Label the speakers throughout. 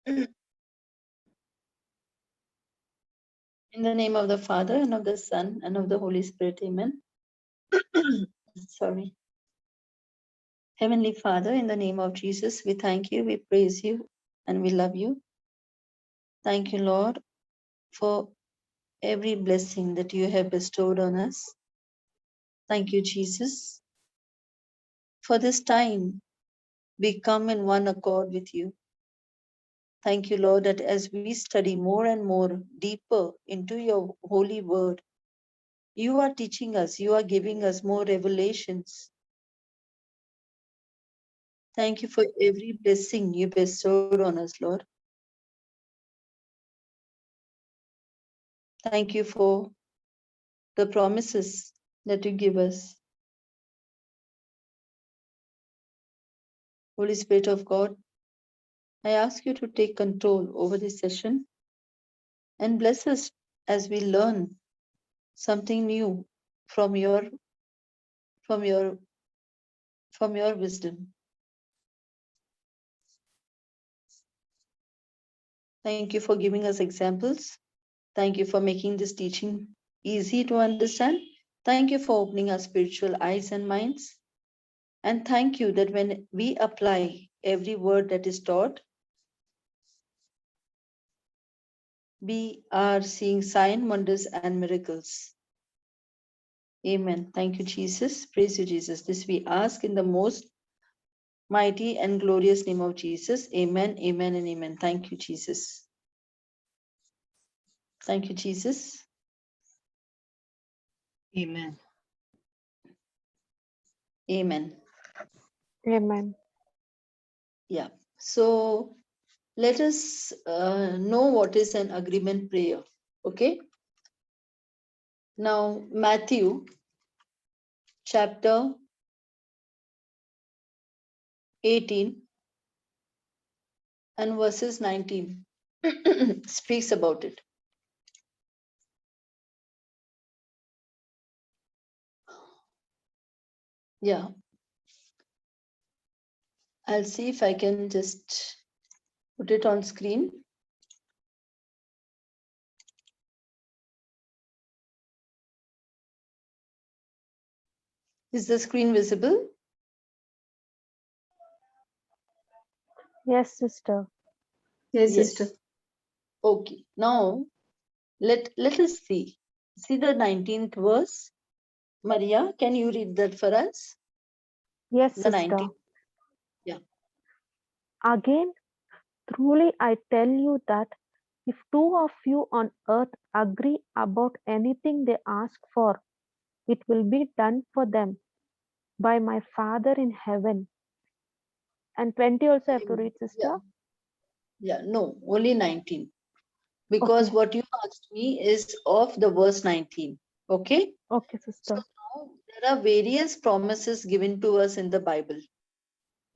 Speaker 1: In the name of the Father, and of the Son, and of the Holy Spirit, amen. Sorry. Heavenly Father, in the name of Jesus, we thank you, we praise you, and we love you. Thank you, Lord, for every blessing that you have bestowed on us. Thank you, Jesus, for this time we come in one accord with you. Thank you, Lord, that as we study more and more deeper into your holy word, you are teaching us, you are giving us more revelations. Thank you for every blessing you bestowed on us, Lord. Thank you for the promises that you give us. Holy Spirit of God, I ask you to take control over this session and bless us as we learn something new from your from your from your wisdom. Thank you for giving us examples. Thank you for making this teaching easy to understand. Thank you for opening our spiritual eyes and minds. And thank you that when we apply every word that is taught, we are seeing sign, wonders, and miracles. Amen. Thank you, Jesus. Praise you, Jesus. This we ask in the most mighty and glorious name of Jesus. Amen, amen, and amen. Thank you, Jesus. Thank you, Jesus.
Speaker 2: Amen.
Speaker 1: Amen.
Speaker 3: Amen.
Speaker 1: Yeah. So let us know what is an agreement prayer. Okay. Now, Matthew chapter 18 and verses 19 speaks about it. Yeah. I'll see if I can just put it on screen. Is the screen visible?
Speaker 3: Yes, sister.
Speaker 2: Yes,
Speaker 1: Yes.
Speaker 2: sister.
Speaker 1: Okay. Now let us see. See the 19th verse. Maria, can you read that for us?
Speaker 3: Yes,
Speaker 1: The
Speaker 3: sister.
Speaker 1: 19th. Yeah.
Speaker 3: Again, truly I tell you that if two of you on earth agree about anything they ask for, it will be done for them by my Father in heaven. And 20 also I have to read, sister?
Speaker 1: Yeah. No, only 19. Because
Speaker 3: Okay.
Speaker 1: what you asked me is of the verse 19. Okay.
Speaker 3: Okay,
Speaker 1: So
Speaker 3: sister.
Speaker 1: now there are various promises given to us in the Bible.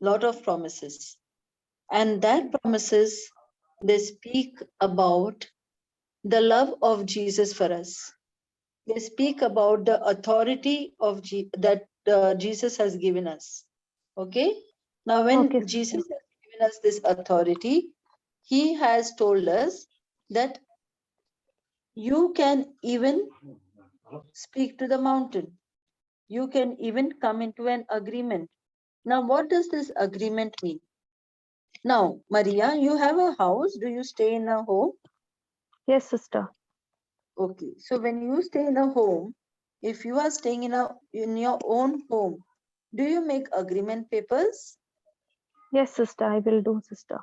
Speaker 1: Lot of promises. And that promises, they speak about the love of Jesus for us. They speak about the authority of that Jesus has given us. Okay. Now, when
Speaker 3: Okay,
Speaker 1: Jesus
Speaker 3: sister.
Speaker 1: has given us this authority, he has told us that you can even speak to the mountain. You can even come into an agreement. Now, what does this agreement mean? Now, Maria, you have a house. Do you stay in a home?
Speaker 3: Yes, sister.
Speaker 1: Okay. So when you stay in a home, if you are staying in your own home, do you make agreement papers?
Speaker 3: Yes, sister. I will do, sister.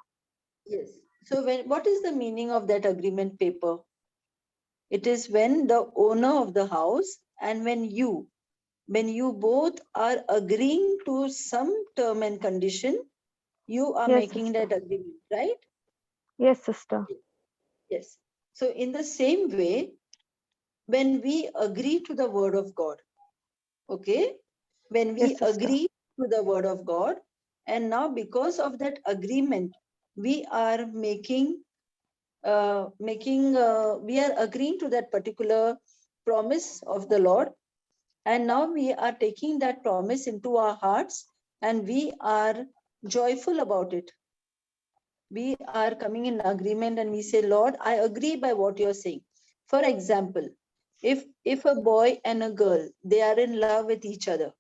Speaker 1: Yes. So what is the meaning of that agreement paper? It is when the owner of the house and when you both are agreeing to some term and condition, you are
Speaker 3: Yes,
Speaker 1: making
Speaker 3: sister.
Speaker 1: that agreement, right?
Speaker 3: Yes, sister.
Speaker 1: Yes. So in the same way, when we agree to the word of God, okay, when we
Speaker 3: Yes, sister.
Speaker 1: agree to the word of God, and now because of that agreement, we are we are agreeing to that particular promise of the Lord, and now we are taking that promise into our hearts and we are joyful about it. we are coming in agreement and we say, Lord, I agree by what you're saying. For example, if a boy and a girl, they are in love with each other,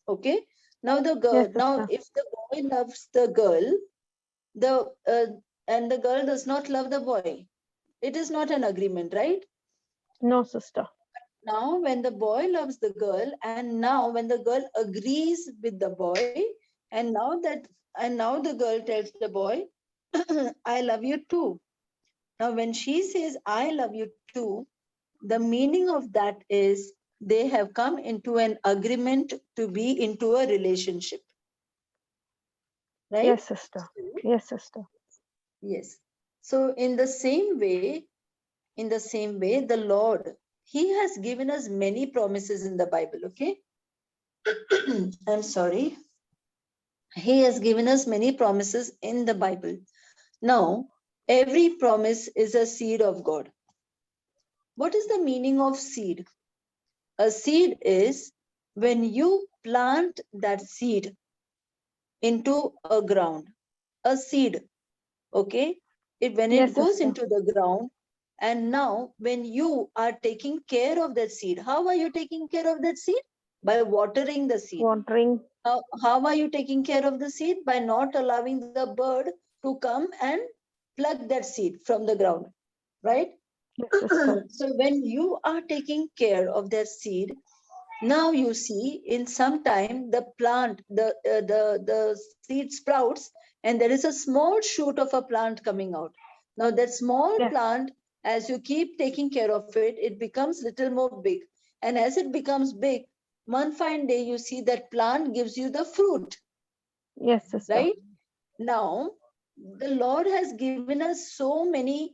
Speaker 1: okay? Now the girl,
Speaker 3: Yes,
Speaker 1: now
Speaker 3: sister.
Speaker 1: if the boy loves the girl, and the girl does not love the boy, it is not an agreement, right?
Speaker 3: No, sister.
Speaker 1: Now when the boy loves the girl, and now when the girl agrees with the boy, and now the girl tells the boy, I love you too. Now when she says I love you too, the meaning of that is they have come into an agreement to be into a relationship, right?
Speaker 3: Yes, sister. Yes, sister.
Speaker 1: Yes. So in the same way, the Lord, He has given us many promises in the Bible, okay? I'm sorry. He has given us many promises in the Bible. Now, every promise is a seed of God. What is the meaning of seed? A seed is when you plant that seed into a ground, a seed, okay? When it
Speaker 3: Yes,
Speaker 1: goes
Speaker 3: sister.
Speaker 1: into the ground, and now when you are taking care of that seed, how are you taking care of that seed? By watering the seed.
Speaker 3: Watering.
Speaker 1: How are you taking care of the seed? By not allowing the bird to come and pluck that seed from the ground, right?
Speaker 3: Yes, sister.
Speaker 1: So when you are taking care of that seed, now you see in some time the plant, the seed sprouts, and there is a small shoot of a plant coming out. Now that small
Speaker 3: Yes.
Speaker 1: plant, as you keep taking care of it, it becomes little more big. And as it becomes big, one fine day you see that plant gives you the fruit,
Speaker 3: Yes, sister.
Speaker 1: right? Now, the Lord has given us so many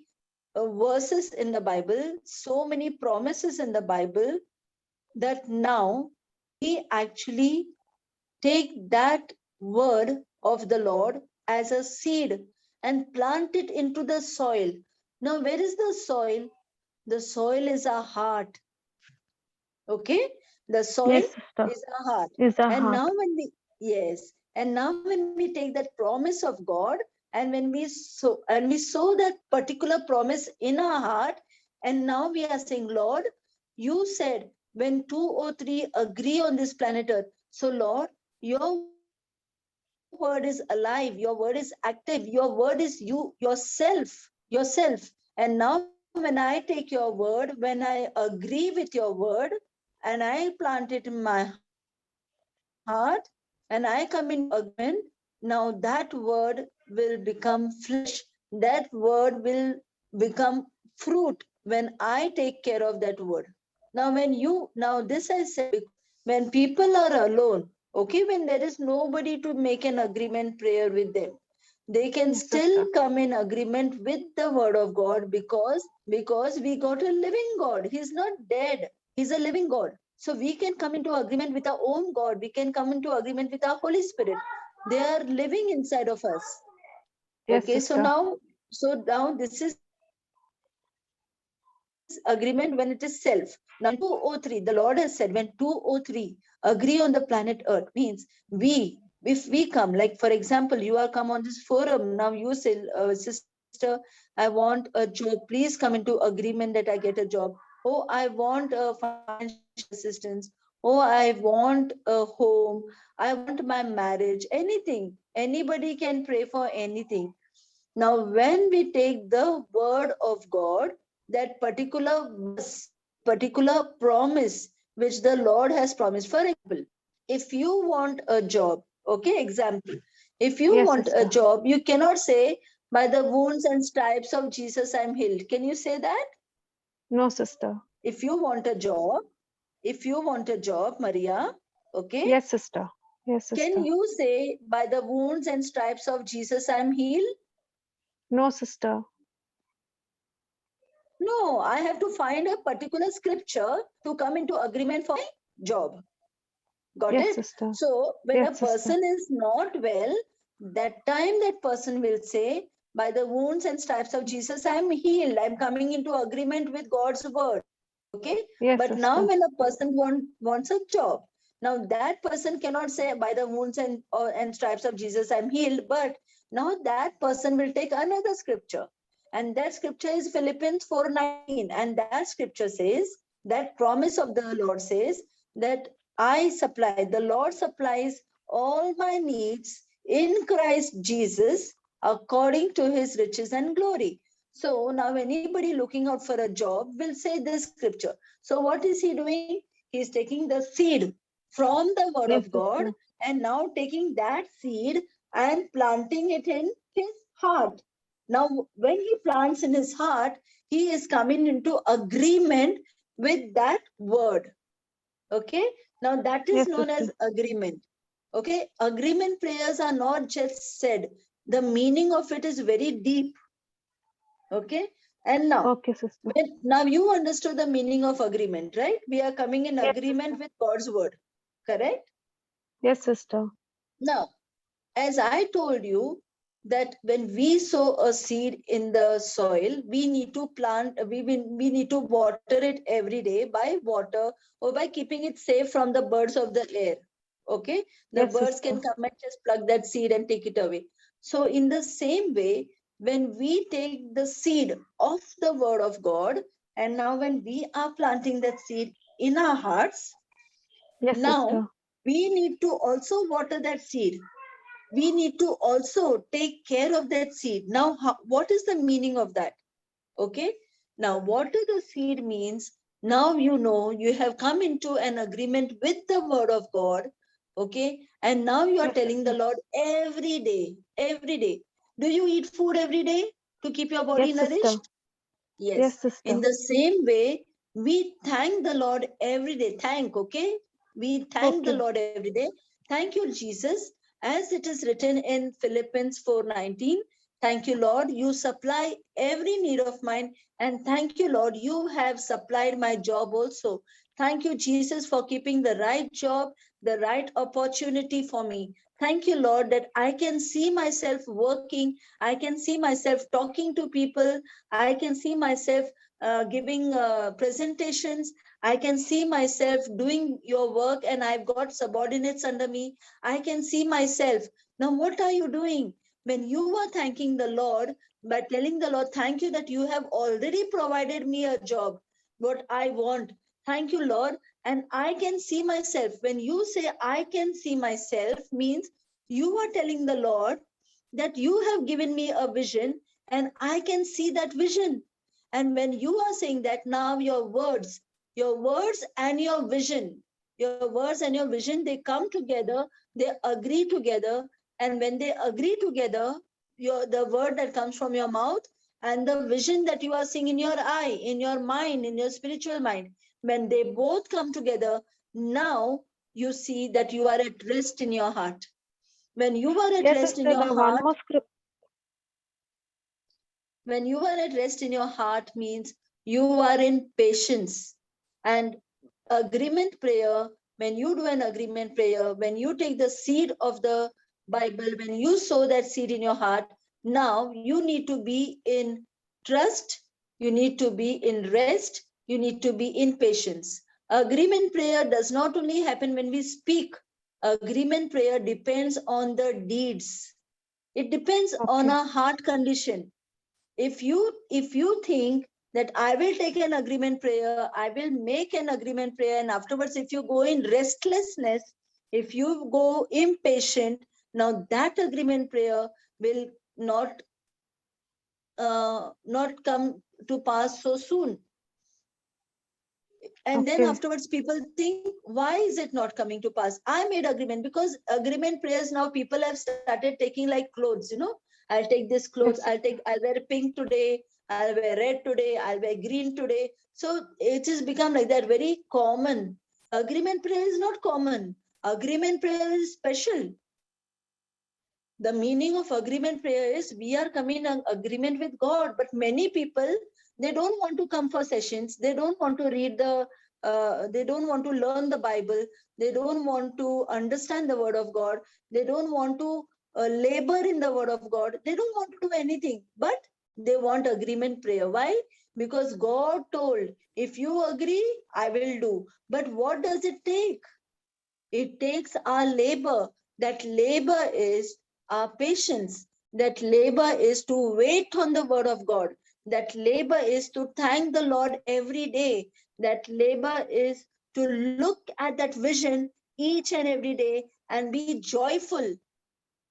Speaker 1: verses in the Bible, so many promises in the Bible, that now we actually take that word of the Lord as a seed and plant it into the soil. Now, where is the soil? The soil is our heart. Okay? The soil
Speaker 3: Yes, sister.
Speaker 1: is our heart.
Speaker 3: Is a
Speaker 1: And
Speaker 3: heart.
Speaker 1: now when we, yes, and now when we take that promise of God, and when we sow that particular promise in our heart, and now we are saying, Lord, you said when 2 or 3 agree on this planet Earth. So, Lord, your word is alive, your word is active, your word is yourself. And now when I take your word, when I agree with your word, and I plant it in my heart, and I come into agreement, now that word will become flesh, that word will become fruit when I take care of that word. Now this I said because when people are alone, okay, when there is nobody to make an agreement prayer with them, they can
Speaker 3: Yes,
Speaker 1: still
Speaker 3: sister.
Speaker 1: come in agreement with the word of God, because we got a living God. He's not dead. He's a living God. So we can come into agreement with our own God. We can come into agreement with our Holy Spirit. They are living inside of us.
Speaker 3: Yes,
Speaker 1: Okay,
Speaker 3: sister.
Speaker 1: so now this is agreement when it is self. Now when 2 or 3, the Lord has said, when 2 or 3 agree on the planet Earth, means if we come, like for example, you are come on this forum, now you say, sister, I want a job, please come into agreement that I get a job. Oh, I want financial assistance. Oh, I want a home. I want my marriage. Anybody can pray for anything. Now, when we take the word of God, that particular verse, particular promise which the Lord has promised, for example, if you want a job, okay, example, if you want
Speaker 3: Yes,
Speaker 1: a
Speaker 3: sister.
Speaker 1: job, you cannot say, by the wounds and stripes of Jesus, I'm healed. Can you say that?
Speaker 3: No, sister.
Speaker 1: If you want a job, Maria, okay,
Speaker 3: Yes, sister. Yes,
Speaker 1: can
Speaker 3: sister.
Speaker 1: you say, by the wounds and stripes of Jesus, I'm healed?
Speaker 3: No, sister.
Speaker 1: No, I have to find a particular scripture to come into agreement for my job. Got
Speaker 3: Yes,
Speaker 1: it?
Speaker 3: sister.
Speaker 1: So when a
Speaker 3: Yes, sister.
Speaker 1: person is not well, that time that person will say, by the wounds and stripes of Jesus, I'm healed. I'm coming into agreement with God's word. Okay.
Speaker 3: Yes,
Speaker 1: But now
Speaker 3: sister.
Speaker 1: when a person wants a job, now that person cannot say, by the wounds and stripes of Jesus, I'm healed. But Now that person will take another scripture. And that scripture is Philippians 4:19. And that scripture says, that promise of the Lord says that the Lord supplies all my needs in Christ Jesus according to his riches and glory. So now anybody looking out for a job will say this scripture. So what is he doing? He's taking the seed from the word
Speaker 3: Yes,
Speaker 1: of God
Speaker 3: sister.
Speaker 1: and now taking that seed and planting it in his heart. Now, when he plants in his heart, he is coming into agreement with that word. Okay. Now, that is
Speaker 3: Yes,
Speaker 1: known as
Speaker 3: sister.
Speaker 1: agreement. Okay. Agreement prayers are not just said, the meaning of it is very deep. Okay. And now,
Speaker 3: Okay, sister.
Speaker 1: now you understood the meaning of agreement, right? We are coming in
Speaker 3: Yes,
Speaker 1: agreement
Speaker 3: sister.
Speaker 1: with God's word. Correct?
Speaker 3: Yes, sister.
Speaker 1: Now, as I told you, that when we sow a seed in the soil, we need to plant, we need to water it every day by water or by keeping it safe from the birds of the air. Okay, the
Speaker 3: Yes,
Speaker 1: birds can
Speaker 3: sister.
Speaker 1: come and just pluck that seed and take it away. So, in the same way, when we take the seed of the word of God, and now when we are planting that seed in our hearts,
Speaker 3: Yes,
Speaker 1: now
Speaker 3: sister.
Speaker 1: we need to also water that seed. We need to also take care of that seed. Now, what is the meaning of that? Okay. Now, water the seed means now you know you have come into an agreement with the word of God. Okay. And now you are
Speaker 3: Yes,
Speaker 1: telling the
Speaker 3: sister.
Speaker 1: Lord every day, every day. Do you eat food every day to keep your body
Speaker 3: Yes, sister.
Speaker 1: nourished? Yes.
Speaker 3: Yes,
Speaker 1: In
Speaker 3: sister.
Speaker 1: the same way, we thank the Lord every day. Okay? We thank the
Speaker 3: Okay.
Speaker 1: Lord every day. Thank you, Jesus. As it is written in Philippians 4:19, thank you, Lord. You supply every need of mine. And thank you, Lord. You have supplied my job also. Thank you, Jesus, for keeping the right job, the right opportunity for me. Thank you, Lord, that I can see myself working. I can see myself talking to people. I can see myself giving presentations. I can see myself doing your work and I've got subordinates under me. I can see myself. Now, what are you doing? When you are thanking the Lord by telling the Lord, thank you that you have already provided me a job, what I want. Thank you, Lord. And I can see myself. When you say I can see myself, means you are telling the Lord that you have given me a vision and I can see that vision. And when you are saying that, now your words and your words and your vision, they come together, they agree together. And when they agree together, the word that comes from your mouth and the vision that you are seeing in your eye, in your mind, in your spiritual mind, when they both come together, now you see that you are at rest in your heart. When you are at
Speaker 3: Yes,
Speaker 1: rest in
Speaker 3: sister.
Speaker 1: your
Speaker 3: The one
Speaker 1: heart,
Speaker 3: more script.
Speaker 1: when you are at rest in your heart means you are in patience. And agreement prayer, when you do an agreement prayer, when you take the seed of the Bible, when you sow that seed in your heart, now you need to be in trust, you need to be in rest, you need to be in patience. Agreement prayer does not only happen when we speak, agreement prayer depends on the deeds. It depends on
Speaker 3: Okay.
Speaker 1: our heart condition. If you think that I will take an agreement prayer, I will make an agreement prayer, and afterwards if you go in restlessness, if you go impatient, now that agreement prayer will not not come to pass so soon. And then
Speaker 3: Okay.
Speaker 1: afterwards people think, why is it not coming to pass? I made agreement, because agreement prayers now people have started taking like clothes, I'll take this clothes,
Speaker 3: Yes, sister.
Speaker 1: I'll wear pink today, I'll wear red today, I'll wear green today. So it has become like that, very common. Agreement prayer is not common. Agreement prayer is special. The meaning of agreement prayer is we are coming in agreement with God. But many people, they don't want to come for sessions, they don't want to read they don't want to learn the Bible, they don't want to understand the word of God, they don't want to labor in the word of God, they don't want to do anything, but they want agreement prayer. Why? Because God told, if you agree, I will do. But what does it take? It takes our labor. That labor is our patience. That labor is to wait on the word of God. That labor is to thank the Lord every day. That labor is to look at that vision each and every day and be joyful.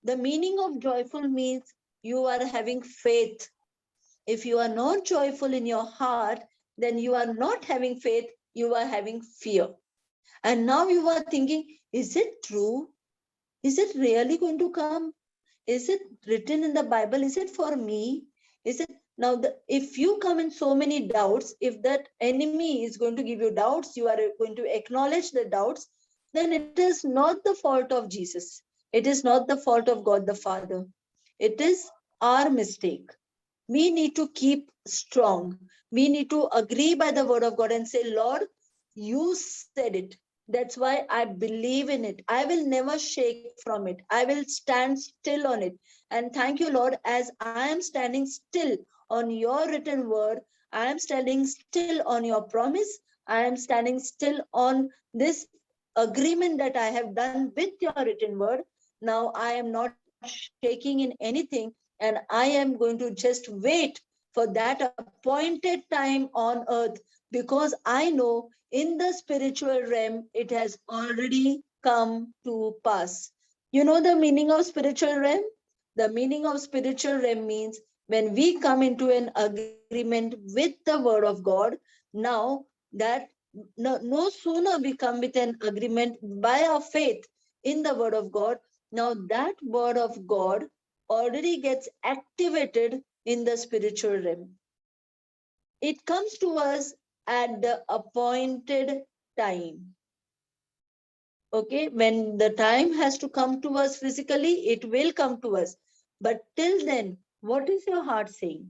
Speaker 1: The meaning of joyful means you are having faith. If you are not joyful in your heart, then you are not having faith, you are having fear. And now you are thinking, is it true? Is it really going to come? Is it written in the Bible? Is it for me? Is it now? If you come in so many doubts, if that enemy is going to give you doubts, you are going to acknowledge the doubts, then it is not the fault of Jesus. It is not the fault of God the Father. It is our mistake. We need to keep strong. We need to agree by the word of God and say, Lord, you said it. That's why I believe in it. I will never shake from it. I will stand still on it. And thank you, Lord, as I am standing still on your written word, I am standing still on your promise. I am standing still on this agreement that I have done with your written word. Now I am not shaking in anything, and I am going to just wait for that appointed time on earth, because I know in the spiritual realm it has already come to pass. You know the meaning of spiritual realm? The meaning of spiritual realm means when we come into an agreement with the word of God, now that no sooner we come with an agreement by our faith in the word of God, now that word of God already gets activated in the spiritual realm. It comes to us at the appointed time. Okay, when the time has to come to us physically, it will come to us. But till then, what is your heart saying?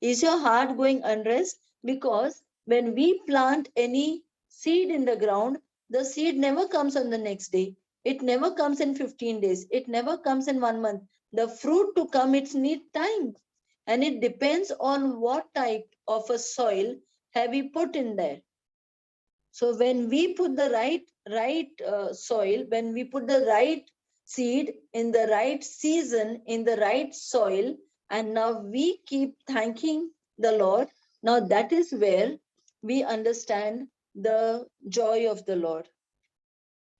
Speaker 1: Is your heart going unrest? Because when we plant any seed in the ground, the seed never comes on the next day. It never comes in 15 days. It never comes in 1 month. The fruit to come, it needs time. And it depends on what type of a soil have we put in there. So when we put the right soil, when we put the right seed in the right season, in the right soil, and now we keep thanking the Lord, now that is where we understand the joy of the Lord.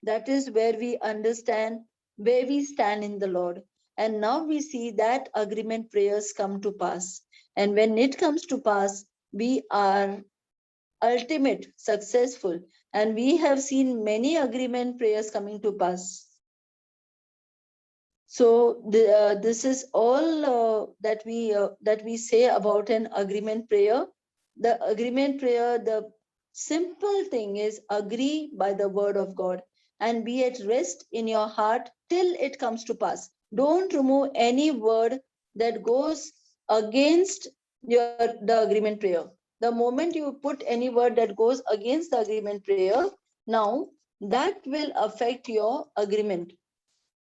Speaker 1: That is where we understand where we stand in the Lord. And now we see that agreement prayers come to pass. And when it comes to pass, we are ultimate successful, and we have seen many agreement prayers coming to pass. So this is all that we say about an agreement prayer. The agreement prayer, the simple thing is agree by the word of God and be at rest in your heart till it comes to pass. Don't remove any word that goes against the agreement prayer. The moment you put any word that goes against the agreement prayer, now that will affect your agreement.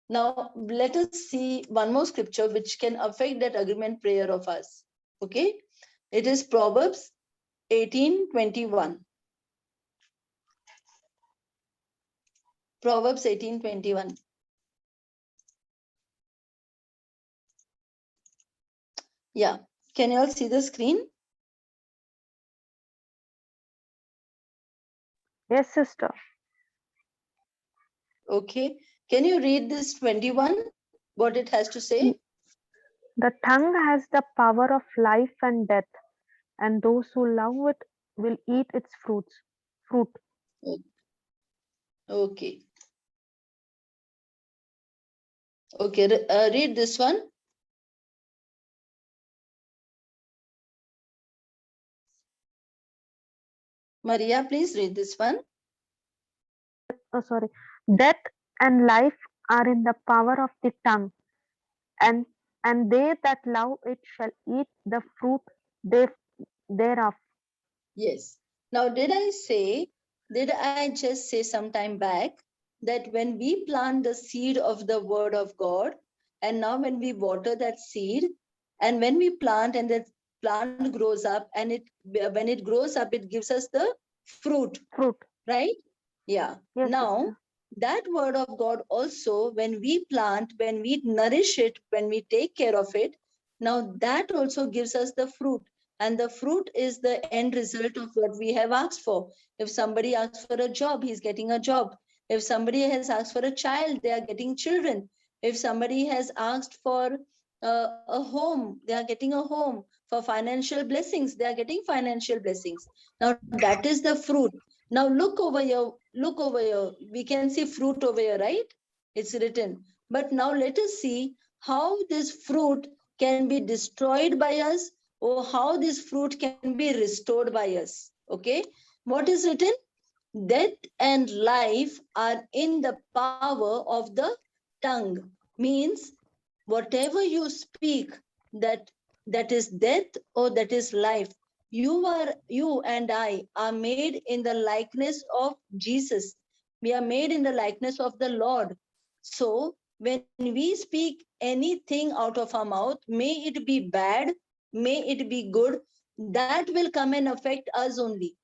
Speaker 1: Now, let us see one more scripture which can affect that agreement prayer of us. Okay, it is Proverbs 18:21. Proverbs 18:21. Yeah, can you all see the screen?
Speaker 3: Yes, sister.
Speaker 1: Okay, can you read this 21? What it has to say?
Speaker 3: The tongue has the power of life and death, and those who love it will eat its fruit.
Speaker 1: Okay. Okay, read this one. Maria, please read this one.
Speaker 3: Death and life are in the power of the tongue, and they that love it shall eat the fruit thereof.
Speaker 1: Yes. Now, did I just say some time back that when we plant the seed of the word of God, and now when we water that seed, and when we plant and that plant grows up, and when it grows up, it gives us the fruit,
Speaker 3: Fruit.
Speaker 1: right? Yeah.
Speaker 3: Yes,
Speaker 1: Now,
Speaker 3: sister.
Speaker 1: that word of God also, when we plant, when we nourish it, when we take care of it, now that also gives us the fruit. And the fruit is the end result of what we have asked for. If somebody asks for a job, he's getting a job. If somebody has asked for a child, they are getting children. If somebody has asked for a home, they are getting a home. For financial blessings, they are getting financial blessings. Now that is the fruit. Now look over here. We can see fruit over here, right? It's written. But now let us see how this fruit can be destroyed by us, or how this fruit can be restored by us. Okay? What is written? Death and life are in the power of the tongue. Means whatever you speak, that that is death or that is life. You and I are made in the likeness of Jesus. We are made in the likeness of the Lord. So when we speak anything out of our mouth, may it be bad, may it be good, that will come and affect us only.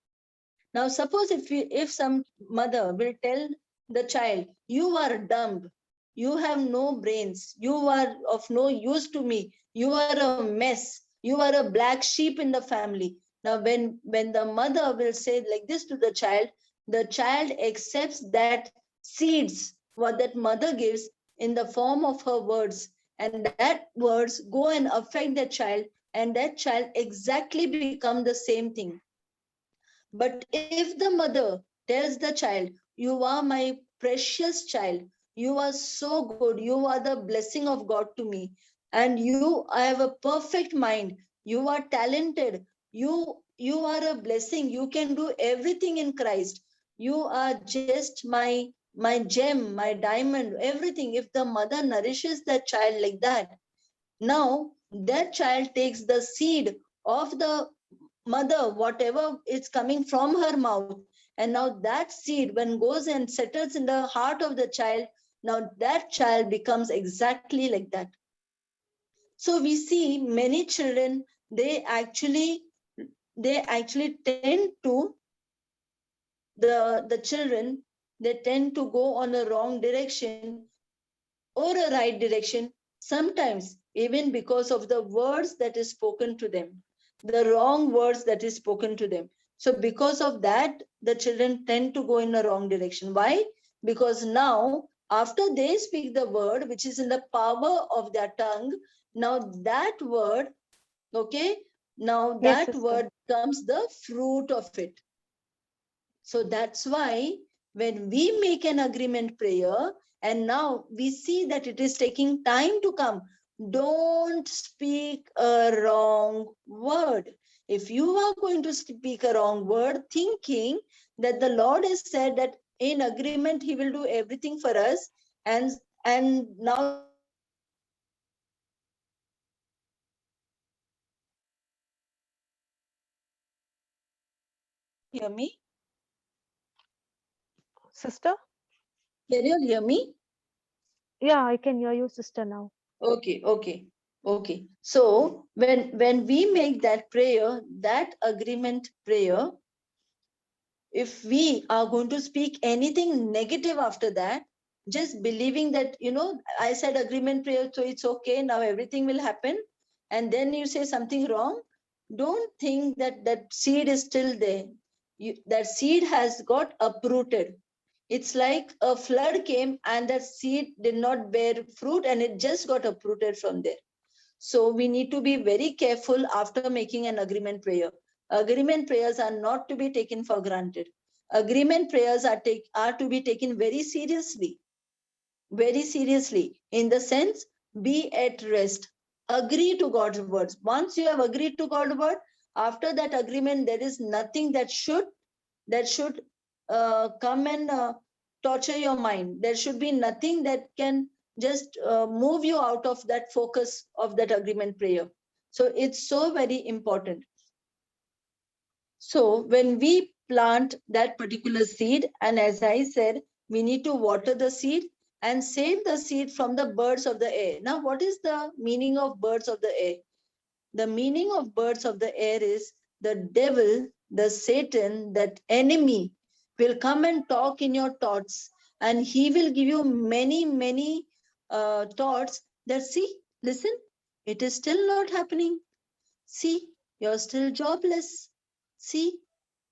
Speaker 1: Now, suppose if some mother will tell the child, "You are dumb, you have no brains, you are of no use to me, you are a mess, you are a black sheep in the family." Now, when the mother will say like this to the child accepts that seeds what that mother gives in the form of her words, and that words go and affect that child, and that child exactly become the same thing. But if the mother tells the child, "You are my precious child, you are so good, you are the blessing of God to me, and you have a perfect mind, you are talented, you are a blessing, you can do everything in Christ, you are just my gem, my diamond, everything." If the mother nourishes that child like that, now that child takes the seed of the mother, whatever is coming from her mouth, and now that seed when goes and settles in the heart of the child, now that child becomes exactly like that. So we see many children, they actually tend to, the children, they tend to go on a wrong direction or a right direction, sometimes even because of the words that is spoken to them, the wrong words that is spoken to them. So because of that, the children tend to go in a wrong direction. Why? Because now after they speak the word which is in the power of their tongue, now that word, okay, now
Speaker 3: Yes,
Speaker 1: that
Speaker 3: sister.
Speaker 1: word becomes the fruit of it. So that's why when we make an agreement prayer, and now we see that it is taking time to come, don't speak a wrong word. If you are going to speak a wrong word, thinking that the Lord has said that in agreement He will do everything for us, and now you are going to speak a wrong word, now that will not happen. Can you hear me?
Speaker 3: Sister?
Speaker 1: Can you hear me?
Speaker 3: Yeah, I can hear you, sister, now.
Speaker 1: Okay. So when we make that prayer, that agreement prayer, if we are going to speak anything negative after that, just believing that, I said agreement prayer, so it's okay, now everything will happen, and then you say something wrong, don't think that that seed is still there. That seed has got uprooted. It's like a flood came and that seed did not bear fruit and it just got uprooted from there. So we need to be very careful after making an agreement prayer. Agreement prayers are not to be taken for granted. Agreement prayers are to be taken very seriously, in the sense, be at rest. Agree to God's words. Once you have agreed to God's word, after that agreement, there is nothing that should come and torture your mind. There should be nothing that can just move you out of that focus of that agreement prayer. So it's so very important. So when we plant that particular seed, and as I said, we need to water the seed and save the seed from the birds of the air. Now, what is the meaning of birds of the air? The meaning of birds of the air is the devil, the Satan, that enemy will come and talk in your thoughts, and he will give you many thoughts that, see, listen, it is still not happening. See, you're still jobless. See,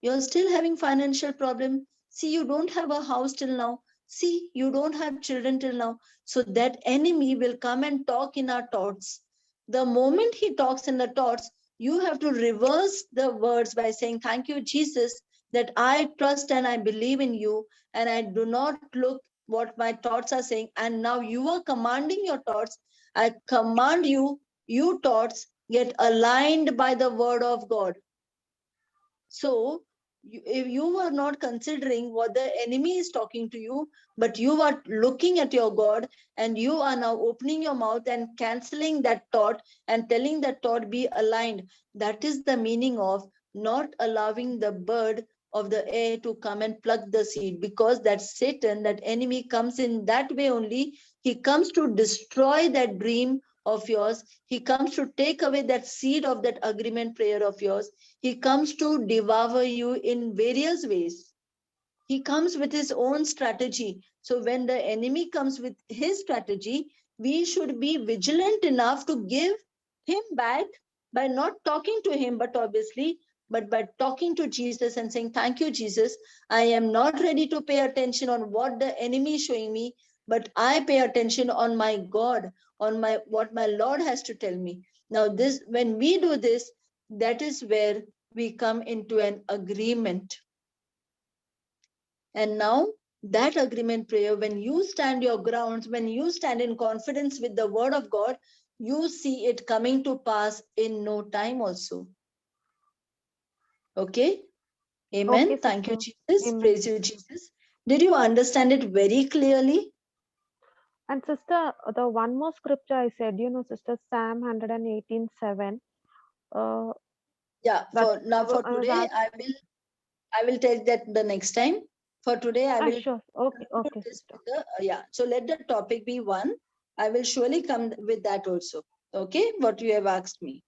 Speaker 1: you're still having financial problem. See, you don't have a house till now. See, you don't have children till now. So that enemy will come and talk in our thoughts. The moment he talks in the thoughts, you have to reverse the words by saying, thank you, Jesus, that I trust and I believe in you, and I do not look what my thoughts are saying. And now you are commanding your thoughts. I command you, you thoughts, get aligned by the word of God. So if you are not considering what the enemy is talking to you, but you are looking at your God, and you are now opening your mouth and canceling that thought and telling that thought be aligned. That is the meaning of not allowing the bird of the air to come and pluck the seed, because that Satan, that enemy, comes in that way only. He comes to destroy that dream of yours. He comes to take away that seed of that agreement prayer of yours. He comes to devour you in various ways. He comes with his own strategy. So when the enemy comes with his strategy, we should be vigilant enough to give him back by not talking to him, but by talking to Jesus and saying, thank you, Jesus. I am not ready to pay attention on what the enemy is showing me, but I pay attention on my God, on what my Lord has to tell me. Now, when we do this, that is where we come into an agreement. And now that agreement prayer, when you stand your grounds, when you stand in confidence with the word of God, you see it coming to pass in no time also. Okay? Amen.
Speaker 3: Okay,
Speaker 1: Thank you,
Speaker 3: sister.
Speaker 1: Jesus.
Speaker 3: Amen.
Speaker 1: Praise you, Jesus. Did you understand it very clearly?
Speaker 3: And sister, the one more scripture I said, sister, Psalm 118:7.
Speaker 1: Yeah.
Speaker 3: That
Speaker 1: For
Speaker 3: I was
Speaker 1: today,
Speaker 3: asked.
Speaker 1: I will take that the next time. For today, I will
Speaker 3: Sure. Okay,
Speaker 1: conclude
Speaker 3: okay,
Speaker 1: this
Speaker 3: sister.
Speaker 1: with the So let the topic be one. I will surely come with that also. Okay, what you have asked me,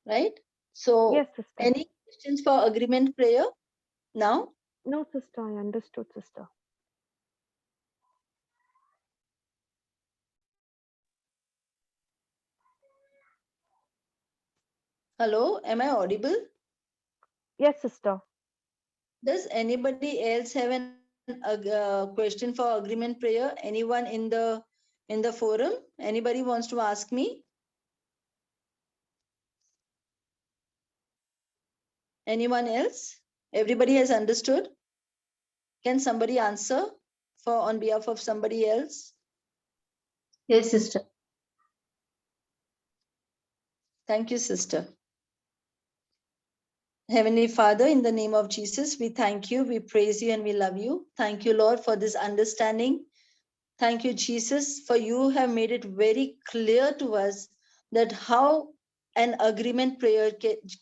Speaker 1: right? So,
Speaker 3: Yes, sister.
Speaker 1: any questions for agreement prayer now?
Speaker 3: No, sister, I understood, sister.
Speaker 1: Hello, am I audible?
Speaker 3: Yes, sister.
Speaker 1: Does anybody else have an question for agreement prayer? Anyone in the forum? Anybody wants to ask me? Anyone else? Everybody has understood? Can somebody answer on behalf of somebody else?
Speaker 2: Yes, sister.
Speaker 1: Thank you, sister. Heavenly Father, in the name of Jesus, we thank you, we praise you, and we love you. Thank you, Lord, for this understanding. Thank you, Jesus, for you have made it very clear to us that how an agreement prayer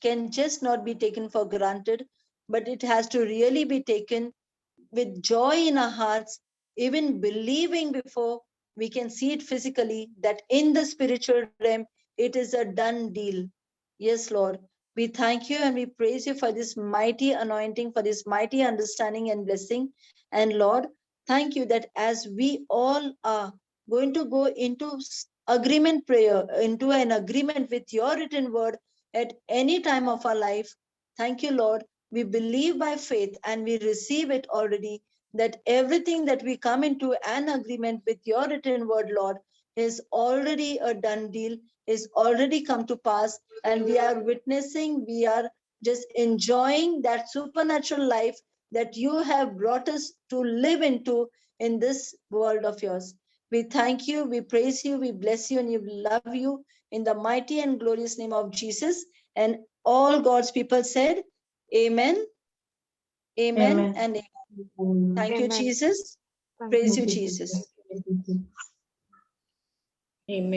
Speaker 1: can just not be taken for granted, but it has to really be taken with joy in our hearts, even believing before we can see it physically, that in the spiritual realm, it is a done deal. Yes, Lord. We thank you and we praise you for this mighty anointing, for this mighty understanding and blessing. And Lord, thank you that as we all are going to go into agreement prayer, into an agreement with your written word at any time of our life, thank you, Lord. We believe by faith and we receive it already, that everything that we come into an agreement with your written word, Lord, is already a done deal, is already come to pass, and we are witnessing, we are just enjoying that supernatural life that you have brought us to live into in this world of yours. We thank you, we praise you, we bless you, and we love you in the mighty and glorious name of Jesus. And all God's people said, Amen, amen,
Speaker 2: Amen.
Speaker 1: and amen. Thank you,
Speaker 3: Amen.
Speaker 1: Jesus.
Speaker 3: Thank
Speaker 1: Praise
Speaker 3: you.
Speaker 1: you, Jesus.
Speaker 2: Amen.